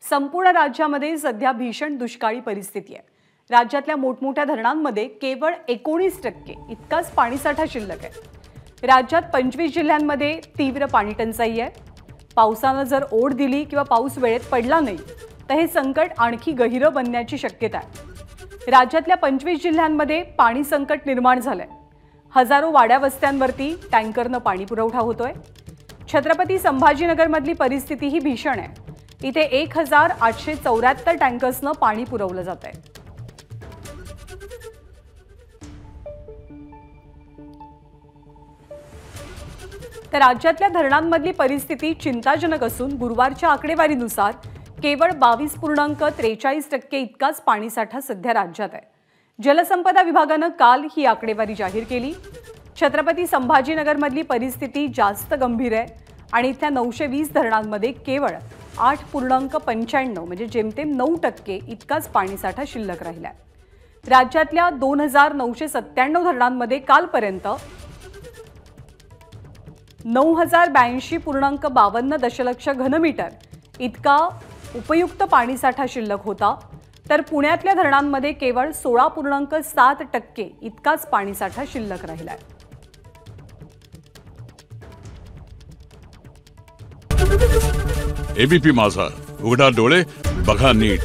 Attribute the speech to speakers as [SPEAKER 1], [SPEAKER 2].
[SPEAKER 1] संपूर्ण राज्यामध्ये सध्या भीषण दुष्काळी परिस्थिती आहे। राज्यातल्या मोठमोठ्या धरणांमध्ये केवळ 19% इतकाच पाणीसाठा शिल्लक आहे। राज्यात 25 जिल्ह्यांमध्ये तीव्र पाणी टंचाई आहे। पावसाने जर ओढ दिली किंवा पाऊस वेळेत पडला नाही तर हे संकट आणखी गहिरं बनण्याची शक्यता आहे। राज्यातल्या 25 जिल्ह्यांमध्ये पाणी संकट निर्माण झालंय। हजारो वाड्या वस्त्यांवरती टँकरने पाणी पुरवठा होतोय। छत्रपती संभाजीनगरमधली परिस्थिती ही भीषण आहे। इथे 1874 टँकर्सने पाणी पुरवलं जातंय। तर राज्यातल्या धरणांमधली परिस्थिती चिंताजनक असून गुरुवारच्या आकडेवारीनुसार केवळ 22.43% इतकाच पाणीसाठा सध्या राज्यात आहे। जलसंपदा विभागाने काल ही आकडेवारी जाहीर केली। छत्रपती संभाजीनगरमधली परिस्थिती जास्त गंभीर आहे आणि इथल्या 920 धरणांमध्ये केवळ 8.95 म्हणजे जेमतेम 9% इतकाच पाणीसाठा शिल्लक राहिलाय। राज्यातल्या 2997 धरणांमध्ये कालपर्यंत 9082.52 दशलक्ष घनमीटर इतका उपयुक्त पाणीसाठा शिल्लक होता, तर पुण्यातल्या धरणांमध्ये केवळ 16.7% इतकाच पाणीसाठा शिल्लक राहिलाय।
[SPEAKER 2] एबीपी माझा, उघडा डोळे बघा नीट।